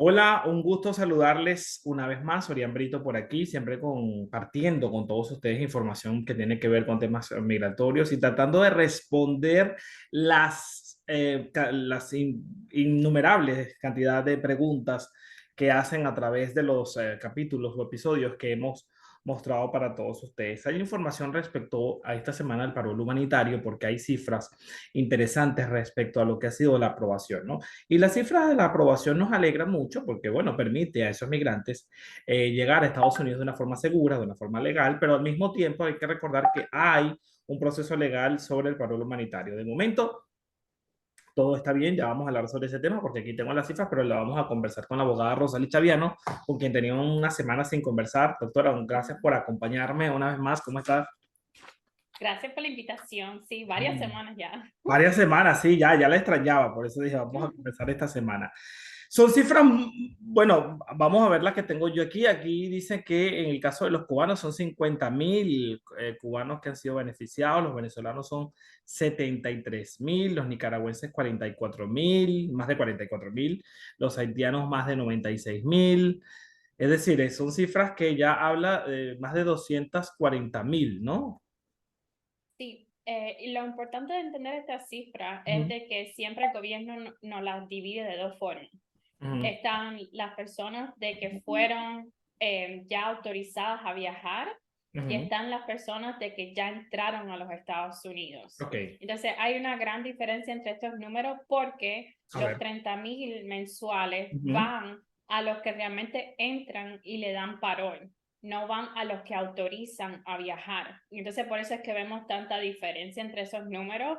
Hola, un gusto saludarles una vez más. Orián Brito por aquí, siempre compartiendo con todos ustedes información que tiene que ver con temas migratorios y tratando de responder las innumerables cantidad de preguntas que hacen a través de los capítulos o episodios que hemos mostrado para todos ustedes. Hay información respecto a esta semana del paro humanitario porque hay cifras interesantes respecto a lo que ha sido la aprobación, ¿no? Y la cifra de la aprobación nos alegra mucho porque, bueno, permite a esos migrantes llegar a Estados Unidos de una forma segura, de una forma legal, pero al mismo tiempo hay que recordar que hay un proceso legal sobre el paro humanitario. De momento, todo está bien, ya vamos a hablar sobre ese tema porque aquí tengo las cifras, pero la vamos a conversar con la abogada Rosalí Chaviano, con quien tenía una semana sin conversar. Doctora, gracias por acompañarme una vez más. ¿Cómo estás? Gracias por la invitación. Sí, varias semanas ya. Varias semanas, sí, ya la extrañaba, por eso dije, vamos a comenzar esta semana. Son cifras, bueno, vamos a ver las que tengo yo aquí. Aquí dice que en el caso de los cubanos son 50.000 cubanos que han sido beneficiados, los venezolanos son 73.000, los nicaragüenses 44.000, más de 44.000, los haitianos más de 96.000. Es decir, son cifras que ya habla de más de 240.000, ¿no? Sí, y lo importante de entender esta cifra es Ujú, de que siempre el gobierno nos las divide de dos formas. ujú, Están las personas de que fueron ya autorizadas a viajar y ujú. están las personas de que ya entraron a los Estados Unidos. Ok, Entonces, hay una gran diferencia entre estos números porque a los ver. 30.000 mensuales Ujú. van a los que realmente entran y le dan parol, no van a los que autorizan a viajar. Entonces, por eso es que vemos tanta diferencia entre esos números,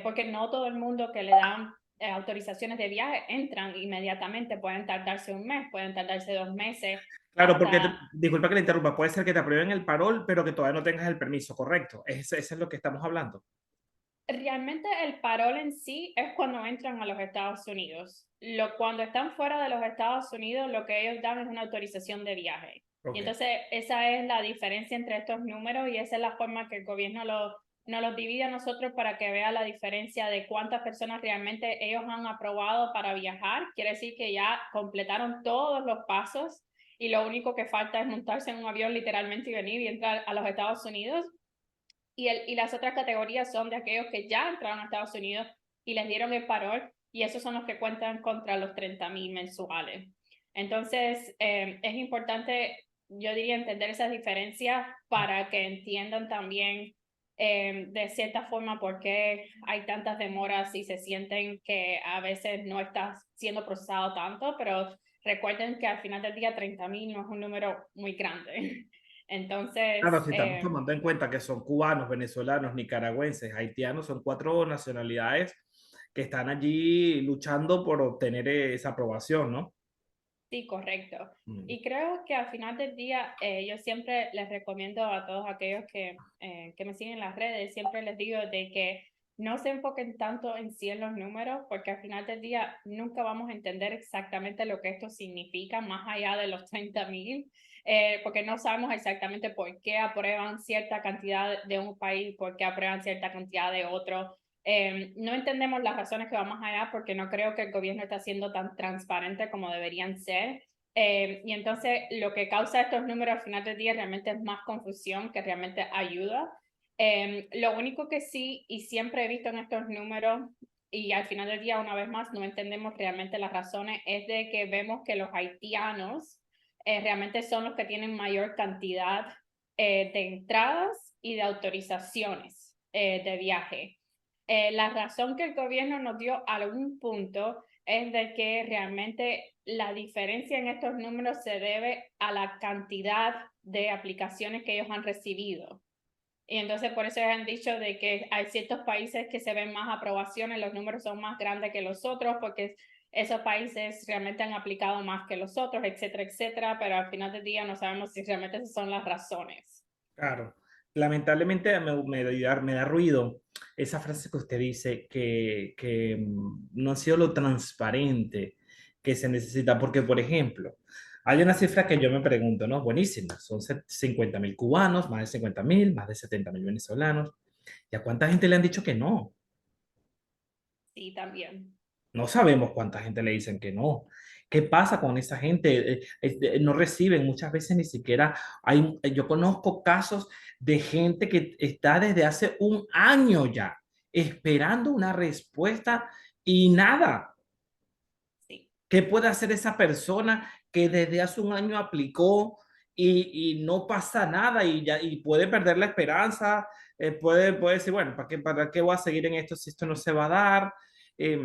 porque no todo el mundo que le dan autorizaciones de viaje entran inmediatamente, pueden tardarse un mes, pueden tardarse 2 meses, Claro, porque, hasta disculpa que le interrumpa, puede ser que te aprueben el parol, pero que todavía no tengas el permiso, correcto. Ese es lo que estamos hablando. realmente el parol en sí es cuando entran a los Estados Unidos. Cuando están fuera de los Estados Unidos, lo que ellos dan es una autorización de viaje. Y Ok. entonces esa es la diferencia entre estos números y esa es la forma que el gobierno nos los divide a nosotros para que vea la diferencia de cuántas personas realmente ellos han aprobado para viajar. Quiere decir que ya completaron todos los pasos y lo único que falta es montarse en un avión literalmente y venir y entrar a los Estados Unidos. Y las otras categorías son de aquellos que ya entraron a Estados Unidos y les dieron el parol, y esos son los que cuentan contra los 30.000 mensuales. Entonces, es importante, yo diría, entender esas diferencias para que entiendan también de cierta forma por qué hay tantas demoras y se sienten que a veces no está siendo procesado tanto, pero recuerden que al final del día 30.000 no es un número muy grande. Claro, Entonces, si estamos tomando en cuenta que son cubanos, venezolanos, nicaragüenses, haitianos, son cuatro nacionalidades que están allí luchando por obtener esa aprobación, ¿no? sí, correcto. Mm. Y creo que al final del día, yo siempre les recomiendo a todos aquellos que me siguen en las redes, siempre les digo de que no se enfoquen tanto en sí en los números, porque al final del día nunca vamos a entender exactamente lo que esto significa más allá de los 30.000, porque no sabemos exactamente por qué aprueban cierta cantidad de un país, por qué aprueban cierta cantidad de otro. No entendemos las razones que van más allá porque no creo que el gobierno está siendo tan transparente como deberían ser. Y entonces lo que causa estos números al final del día realmente es más confusión que realmente ayuda. Lo único que sí y siempre he visto en estos números, y al final del día una vez más no entendemos realmente las razones, es de que vemos que los haitianos realmente son los que tienen mayor cantidad de entradas y de autorizaciones de viaje. La razón que el gobierno nos dio a algún punto es de que realmente la diferencia en estos números se debe a la cantidad de aplicaciones que ellos han recibido. Y entonces por eso han dicho de que hay ciertos países que se ven más aprobaciones, los números son más grandes que los otros porque esos países realmente han aplicado más que los otros, etcétera, etcétera, pero al final del día no sabemos si realmente esas son las razones. Claro. Lamentablemente me da ruido esa frase que usted dice que no ha sido lo transparente que se necesita, porque, por ejemplo, hay una cifra que yo me pregunto, ¿no? Buenísima, son 50.000 cubanos, más de 50.000, más de 70.000 venezolanos. ¿Y a cuánta gente le han dicho que no? Sí, también. No sabemos cuánta gente le dicen que no. ¿Qué pasa con esa gente? No reciben muchas veces ni siquiera. Yo conozco casos de gente que está desde hace un año ya esperando una respuesta y nada. Sí. ¿Qué puede hacer esa persona que desde hace un año aplicó y no pasa nada y puede perder la esperanza? Puede decir, bueno, para qué voy a seguir en esto si esto no se va a dar? Eh,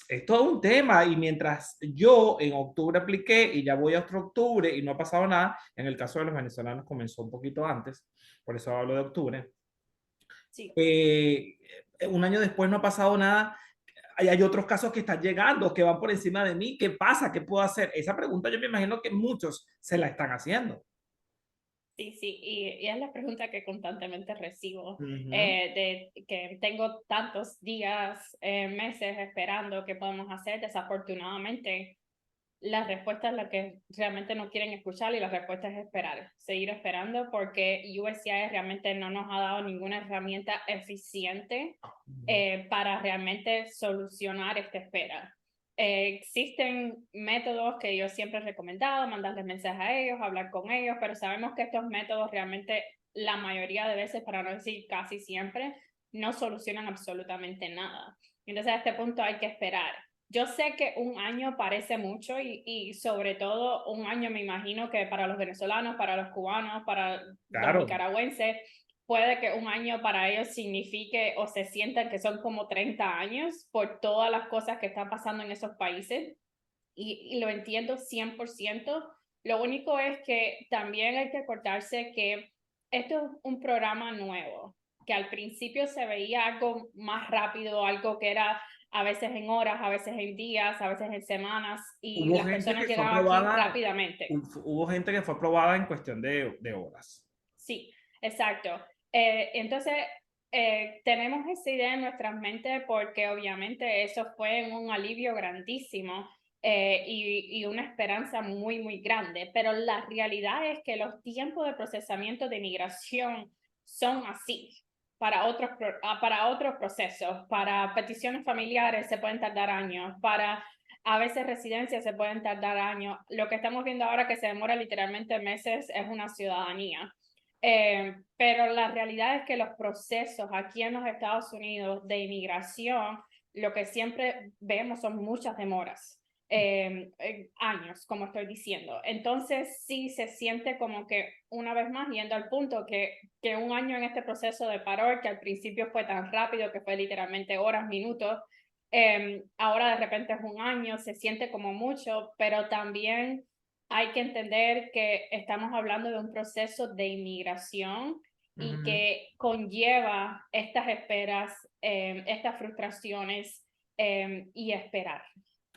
es todo un tema y mientras yo en octubre apliqué y ya voy a otro octubre y no ha pasado nada, en el caso de los venezolanos comenzó un poquito antes, por eso hablo de octubre. Sí. Eh, un año después no ha pasado nada. Hay otros casos que están llegando, que van por encima de mí. ¿Qué pasa? ¿Qué puedo hacer? Esa pregunta yo me imagino que muchos se la están haciendo. Sí, sí, y es la pregunta que constantemente recibo, Ujú. de que tengo tantos días, meses esperando qué podemos hacer. Desafortunadamente, la respuesta es la que realmente no quieren escuchar y la respuesta es esperar, seguir esperando porque USCIS realmente no nos ha dado ninguna herramienta eficiente para realmente solucionar esta espera. Existen métodos que yo siempre he recomendado, mandarles mensajes a ellos, hablar con ellos, pero sabemos que estos métodos realmente la mayoría de veces, para no decir casi siempre, no solucionan absolutamente nada. Entonces a este punto hay que esperar. Yo sé que un año parece mucho y sobre todo un año me imagino que para los venezolanos, para los cubanos, para los Claro. nicaragüenses, puede que un año para ellos signifique o se sientan que son como 30 años por todas las cosas que están pasando en esos países y lo entiendo 100%. Lo único es que también hay que acordarse que esto es un programa nuevo, que al principio se veía algo más rápido, algo que era a veces en horas, a veces en días, a veces en semanas, y Hubo las gente personas que fue llegaban aquí aprobada, rápidamente. hubo gente que fue aprobada en cuestión de horas. Sí, exacto. Entonces, tenemos esa idea en nuestras mentes porque obviamente eso fue un alivio grandísimo y una esperanza muy, muy grande, pero la realidad es que los tiempos de procesamiento de migración son así. Para otros procesos, para peticiones familiares se pueden tardar años, para a veces residencias se pueden tardar años. Lo que estamos viendo ahora que se demora literalmente meses es una ciudadanía. Pero la realidad es que los procesos aquí en los Estados Unidos de inmigración, lo que siempre vemos son muchas demoras, años, como estoy diciendo. Entonces sí se siente como que una vez más yendo al punto que un año en este proceso de paro, que al principio fue tan rápido, que fue literalmente horas, minutos, ahora de repente es un año, se siente como mucho, pero también hay que entender que estamos hablando de un proceso de inmigración y Ujú. que conlleva estas esperas, estas frustraciones y esperar.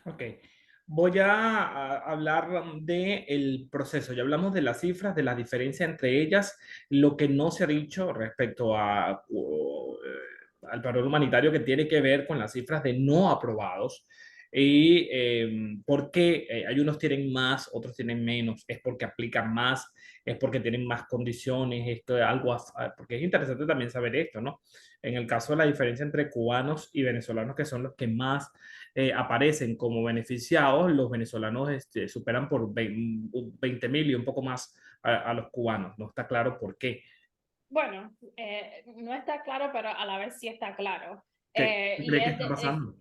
Ok. Voy a hablar del proceso. Ya hablamos de las cifras, de la diferencia entre ellas, lo que no se ha dicho respecto al paro humanitario que tiene que ver con las cifras de no aprobados. Y por qué hay unos tienen más, otros tienen menos, es porque aplican más, es porque tienen más condiciones, esto es algo, porque es interesante también saber esto, ¿no? En el caso de la diferencia entre cubanos y venezolanos, que son los que más aparecen como beneficiados, los venezolanos superan por 20.000 y un poco más a los cubanos. No está claro por qué. Bueno, no está claro, pero a la vez sí está claro. ¿Qué Y cree que está pasando?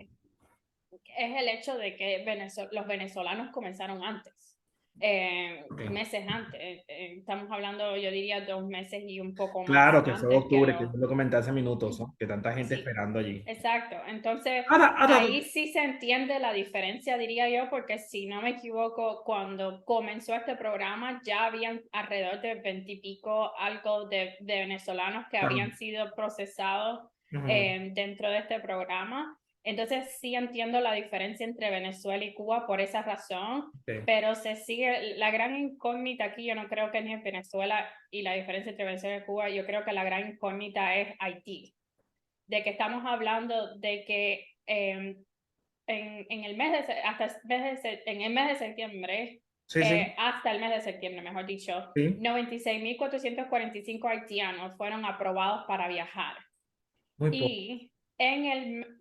es el hecho de que los venezolanos comenzaron antes, Okay. meses antes. Estamos hablando, yo diría, 2 meses y un poco más Claro que fue antes octubre, que yo lo comenté hace Ujú. minutos, ¿no? Que tanta gente Sí, esperando allí. exacto. Entonces, Ahora, ahí sí se entiende la diferencia, diría yo, porque si no me equivoco, cuando comenzó este programa ya habían alrededor de 20 y pico algo de venezolanos que claro. habían sido procesados Ujú. dentro de este programa. Entonces sí entiendo la diferencia entre Venezuela y Cuba por esa razón, Sí. pero se sigue, la gran incógnita aquí, yo no creo que ni en Venezuela y la diferencia entre Venezuela y Cuba, yo creo que la gran incógnita es Haití, de que estamos hablando de que en el mes de, hasta el mes de, en el mes de septiembre, Sí, sí, hasta el mes de septiembre, mejor dicho, sí. 96.445 haitianos fueron aprobados para viajar. Muy poco. Y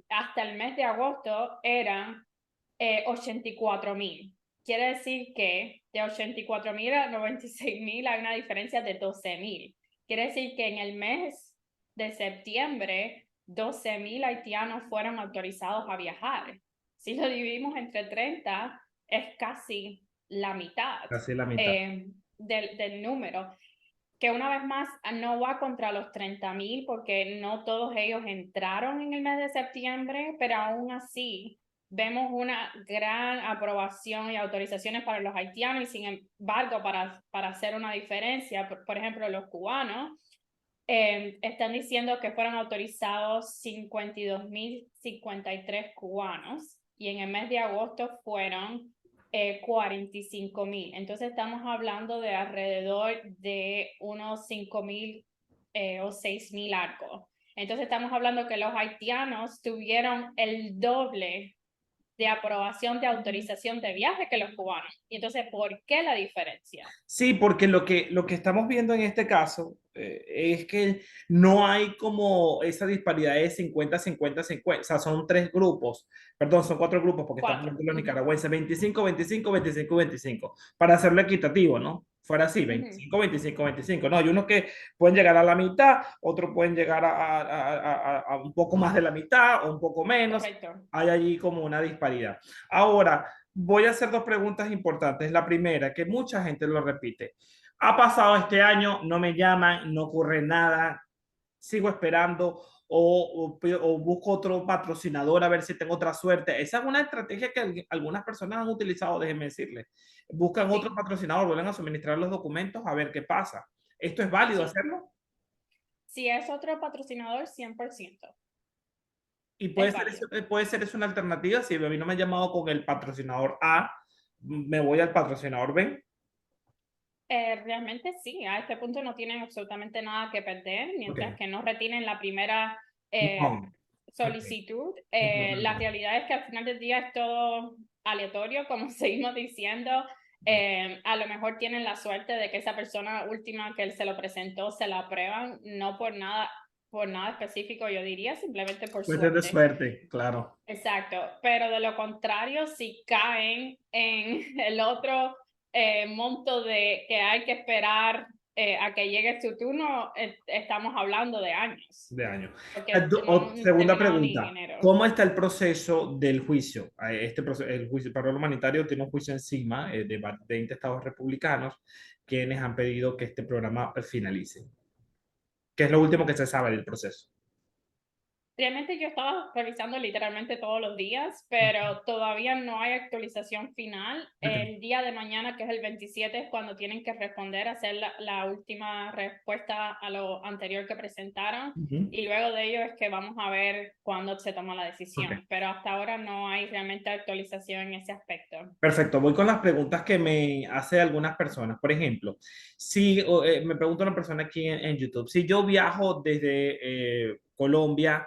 hasta el mes de agosto eran 84,000. Quiere decir que de 84,000 a 96,000 hay una diferencia de 12,000. Quiere decir que en el mes de septiembre, 12,000 haitianos fueron autorizados a viajar. Si lo dividimos entre 30, es casi la mitad Casi la mitad. del número, que una vez más no va contra los 30,000 porque no todos ellos entraron en el mes de septiembre, pero aún así vemos una gran aprobación y autorizaciones para los haitianos y sin embargo para hacer una diferencia, por ejemplo, los cubanos están diciendo que fueron autorizados 52,053 cubanos y en el mes de agosto fueron 45,000. Entonces estamos hablando de alrededor de unos 5,000 o 6,000 algo. Entonces estamos hablando que los haitianos tuvieron el doble de aprobación de autorización de viaje que los cubanos. Y entonces, ¿por qué la diferencia? Sí, porque lo que estamos viendo en este caso es que no hay como esa disparidad de 50, 50, 50. O sea, son tres grupos, perdón, son cuatro grupos porque estamos Cuatro. viendo los nicaragüenses, 25, 25, 25, 25, para hacerlo equitativo, ¿no? Fuera así, 25, 25, 25. No, hay unos que pueden llegar a la mitad, otros pueden llegar a un poco más de la mitad o un poco menos. Correcto. Hay allí como una disparidad. Ahora, voy a hacer dos preguntas importantes. La primera, que mucha gente lo repite. Ha pasado este año, no me llaman, no ocurre nada, sigo esperando o busco otro patrocinador a ver si tengo otra suerte. Esa es una estrategia que algunas personas han utilizado, déjenme decirles. Buscan otro Sí, patrocinador, vuelven a suministrar los documentos a ver qué pasa. ¿Esto es válido sí. hacerlo? Si es otro patrocinador, 100%. Y Es válido. puede ser eso una alternativa. Si a mí no me han llamado con el patrocinador A, me voy al patrocinador B. Realmente sí, a este punto no tienen absolutamente nada que perder, Ok. mientras que no retienen la primera No. Ok. solicitud. La Importante. realidad es que al final del día es todo aleatorio, como seguimos diciendo. A lo mejor tienen la suerte de que esa persona última que él se lo presentó se la aprueban, no por nada específico, yo diría, simplemente por Cuestión de suerte. suerte, claro. Exacto, pero de lo contrario, si caen en el otro monto de que hay que esperar a que llegue su turno, estamos hablando de años, De año. porque no han Segunda terminado ni pregunta. enero. ¿Cómo está el proceso del juicio? Este proceso, el juicio, el paro humanitario tiene un juicio encima de 20 estados republicanos quienes han pedido que este programa finalice. ¿Qué es lo último que se sabe del proceso? Realmente yo estaba revisando literalmente todos los días, pero todavía no hay actualización final. Okay. El día de mañana, que es el 27, es cuando tienen que responder, hacer la última respuesta a lo anterior que presentaron. Uh-huh. Y luego de ello es que vamos a ver cuándo se toma la Okay. decisión. Pero hasta ahora no hay realmente actualización en ese aspecto. Perfecto, voy con las preguntas que me hace algunas personas. Por ejemplo, si me pregunta una persona aquí en YouTube, si yo viajo desde Colombia,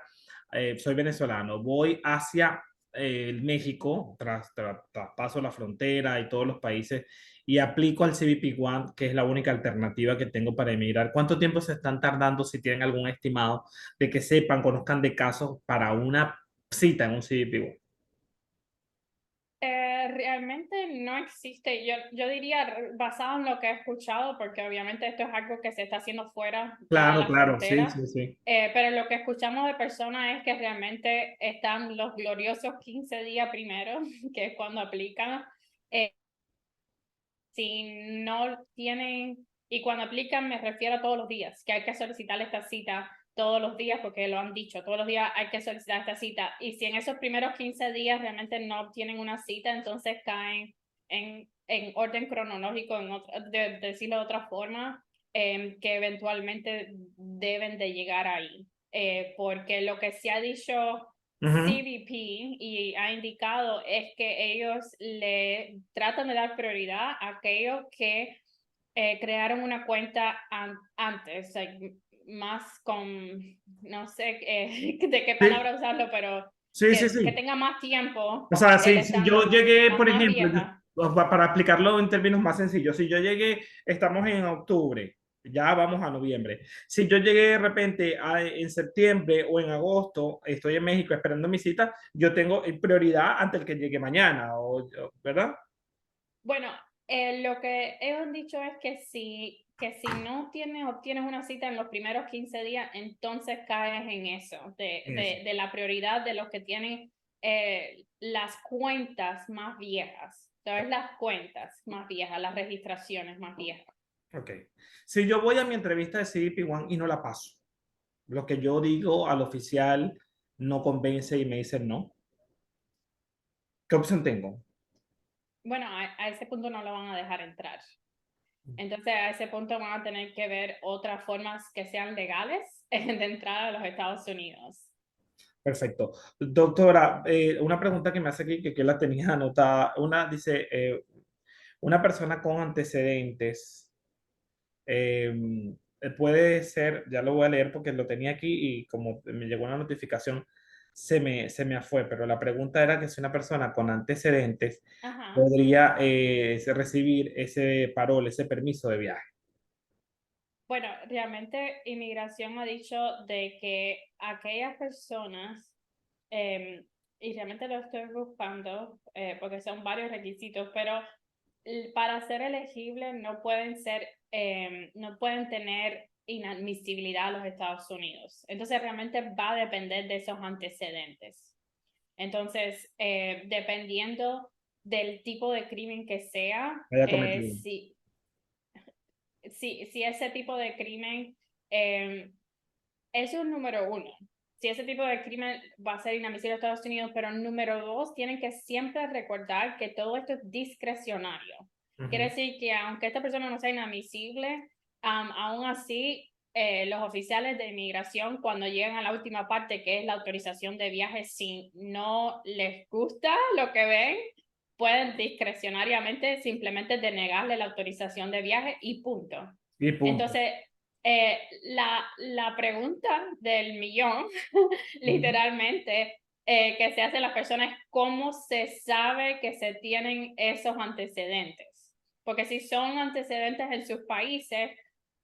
soy venezolano, voy hacia México, traspaso la frontera y todos los países y aplico al CBP One, que es la única alternativa que tengo para emigrar, ¿cuánto tiempo se están tardando si tienen algún estimado de que sepan, conozcan de casos para una cita en un CBP One? Realmente no existe, yo diría basado en lo que he escuchado, porque obviamente esto es algo que se está haciendo fuera ya de Claro, la claro, sí, frontera, sí, sí. pero lo que escuchamos de personas es que realmente están los gloriosos 15 días primero, que es cuando aplican, eh, si no tienen, y cuando aplican me refiero a todos los días, que hay que solicitar esta cita todos los días, porque lo han dicho, todos los días hay que solicitar esta cita. Y si en esos primeros 15 días realmente no obtienen una cita, entonces caen en orden cronológico, de decirlo de otra forma, que eventualmente deben de llegar ahí. Porque lo que se ha dicho Ujú. CBP y ha indicado es que ellos le tratan de dar prioridad a aquellos que crearon una cuenta antes, más con, no sé de qué Sí, palabra usarlo, pero sí, sí, que sí. tenga más tiempo O sea, si yo estando llegué, más, por más ejemplo, vieja. para explicarlo en términos más sencillos, si yo llegué, estamos en octubre. Ya vamos a noviembre. Si yo llegué de repente en septiembre o en agosto, estoy en México esperando mi cita, yo tengo prioridad ante el que llegue mañana, ¿verdad? Bueno, lo que ellos han dicho es que si no obtienes una cita en los primeros 15 días, entonces caes en eso, Eso. de la prioridad de los que tienen las cuentas más viejas. Entonces, las cuentas más viejas, las registraciones más viejas. Ok. Si yo voy a mi entrevista de CDP-1 y no la paso, lo que yo digo al oficial no convence y me dicen no, ¿qué opción tengo? Bueno, a ese punto no lo van a dejar entrar. Entonces, a ese punto van a tener que ver otras formas que sean legales de entrada a los Estados Unidos. Perfecto. Doctora, una pregunta que me hace aquí, que la tenía anotada. Una dice, una persona con antecedentes puede ser, ya lo voy a leer porque lo tenía aquí y como me llegó una notificación, se me fue, pero la pregunta era que si una persona con antecedentes Ajá. podría recibir ese parol, ese permiso de viaje. Bueno, realmente inmigración ha dicho de que aquellas personas, y realmente lo estoy buscando porque son varios requisitos, pero para ser elegibles no pueden tener inadmisibilidad a los Estados Unidos. Entonces realmente va a depender de esos antecedentes. Entonces, dependiendo del tipo de crimen que sea, Haya cometido. si ese tipo de crimen es un número uno. Si ese tipo de crimen va a ser inadmisible en Estados Unidos, pero número dos, tienen que siempre recordar que todo esto es discrecionario. Quiere Ujú. decir que aunque esta persona no sea inadmisible, aún así los oficiales de inmigración cuando llegan a la última parte, que es la autorización de viaje, si no les gusta lo que ven, pueden discrecionariamente simplemente denegarle la autorización de viaje y punto. Y punto. Entonces, la pregunta del millón, Ujú. literalmente, que se hace la persona es cómo se sabe que se tienen esos antecedentes. Porque si son antecedentes en sus países,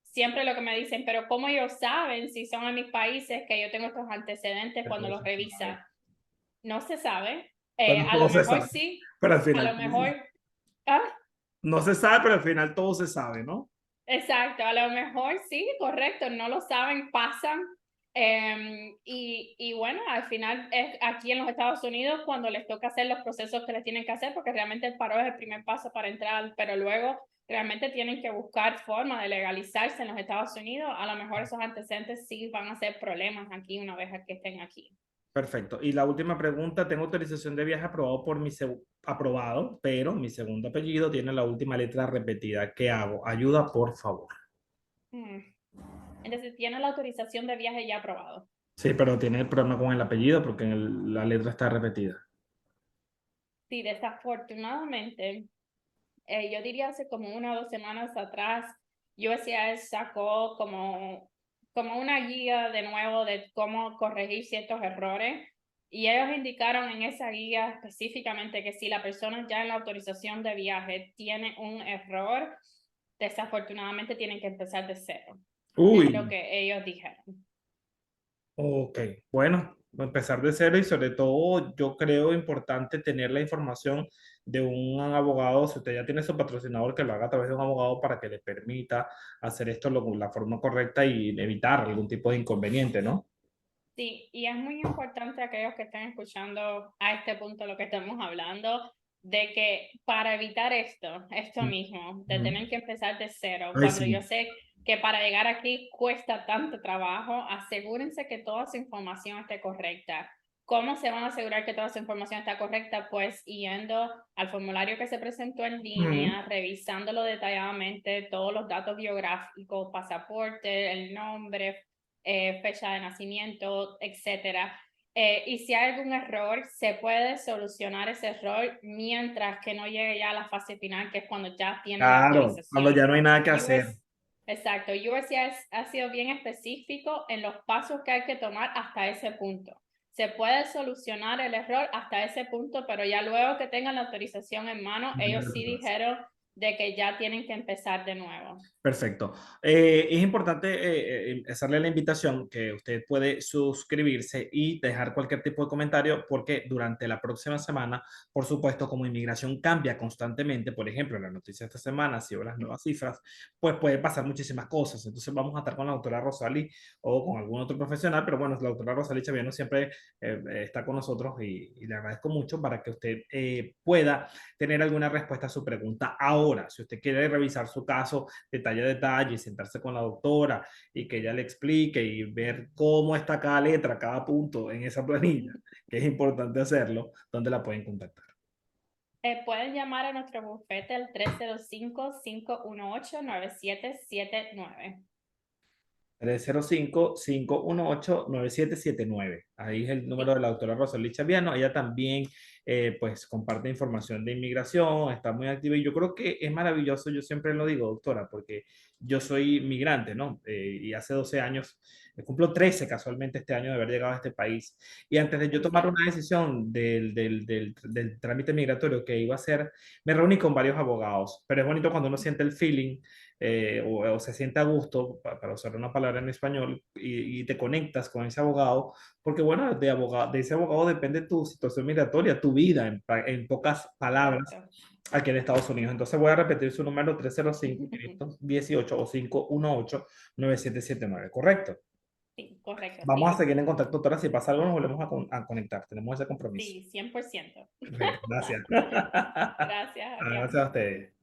siempre lo que me dicen, pero ¿cómo ellos saben si son en mis países que yo tengo estos antecedentes cuando los Entonces, sabe. revisa? No se sabe. Bueno, A todo lo se mejor sabe, sí, pero al a final lo mejor... ¿ah? no se sabe, pero al final todo se sabe, ¿no? Exacto, a lo mejor sí, correcto, no lo saben, pasan. Y bueno, al final es aquí en los Estados Unidos cuando les toca hacer los procesos que les tienen que hacer, porque realmente el paro es el primer paso para entrar, pero luego realmente tienen que buscar forma de legalizarse en los Estados Unidos. A lo mejor esos antecedentes sí van a ser problemas aquí una vez que estén aquí. Perfecto. Y la última pregunta, tengo autorización de viaje aprobado aprobado, pero mi segundo apellido tiene la última letra repetida. ¿Qué hago? Ayuda, por favor. Mm. Entonces, tiene la autorización de viaje ya aprobado. Sí, pero tiene el problema con el apellido porque la letra está repetida. Sí, desafortunadamente. Yo diría hace como 1 o 2 semanas atrás, USCIS sacó como una guía de nuevo de cómo corregir ciertos errores y ellos indicaron en esa guía específicamente que si la persona ya en la autorización de viaje tiene un error, desafortunadamente tienen que empezar de cero. Es lo Uy, que ellos dijeron. ok. Bueno, empezar de cero y sobre todo yo creo importante tener la información de un abogado, si usted ya tiene su patrocinador, que lo haga a través de un abogado para que le permita hacer esto la forma correcta y evitar algún tipo de inconveniente, ¿no? Sí, y es muy importante aquellos que estén escuchando a este punto lo que estamos hablando, de que para evitar esto mismo, de Ujú. tener que empezar de cero, Ay, cuando yo sí. sé que para llegar aquí cuesta tanto trabajo, asegúrense que toda su información esté correcta. ¿Cómo se van a asegurar que toda su información está correcta? Pues yendo al formulario que se presentó en Ujú. línea, revisándolo detalladamente, todos los datos biográficos, pasaporte, el nombre, fecha de nacimiento, etcétera. Y si hay algún error, se puede solucionar ese error mientras que no llegue ya a la fase final, que es cuando ya tienen la Claro, cuando ya autorización. no hay nada que hacer. US, exacto, USCIS ha sido bien específico en los pasos que hay que tomar hasta ese punto. Se puede solucionar el error hasta ese punto, pero ya luego que tengan la autorización en mano, ellos sí dijeron de que ya tienen que empezar de nuevo. Perfecto. Es importante hacerle la invitación que usted puede suscribirse y dejar cualquier tipo de comentario porque durante la próxima semana, por supuesto, como inmigración cambia constantemente, por ejemplo, la noticia de esta semana, si o las nuevas cifras, pues puede pasar muchísimas cosas. Entonces vamos a estar con la doctora Rosali o con algún otro profesional, pero bueno, la doctora Rosali Chaviano siempre está con nosotros y le agradezco mucho para que usted pueda tener alguna respuesta a su pregunta ahora. Si usted quiere revisar su caso, detalle a detalle y sentarse con la doctora y que ella le explique y ver cómo está cada letra, cada punto en esa planilla, que es importante hacerlo, ¿dónde la pueden contactar? Pueden llamar a nuestro bufete al 305-518-9779. 305-518-9779. Ahí es el número Sí, de la doctora Rosalí Chaviano. Ella también pues comparte información de inmigración, está muy activa y yo creo que es maravilloso, yo siempre lo digo, doctora, porque yo soy migrante, ¿no? Y hace 12 años, cumplo 13 casualmente este año de haber llegado a este país. Y antes de yo tomar una felicidades. decisión del trámite migratorio que iba a hacer, me reuní con varios abogados, pero es bonito cuando uno siente el feeling o se siente a gusto, para usar una palabra en español, y te conectas con ese abogado, porque bueno, de ese abogado depende tu situación migratoria, tu vida, en pocas palabras, Correcto. aquí en Estados Unidos. Entonces voy a repetir su número 305-518 o 518-9779, ¿correcto? Sí, correcto, Vamos a sí. seguir en contacto, doctora. Si pasa algo, nos volvemos a conectar. Tenemos ese compromiso. Sí, 100%. Perfecto, gracias. Gracias, Gracias adiós. a ustedes.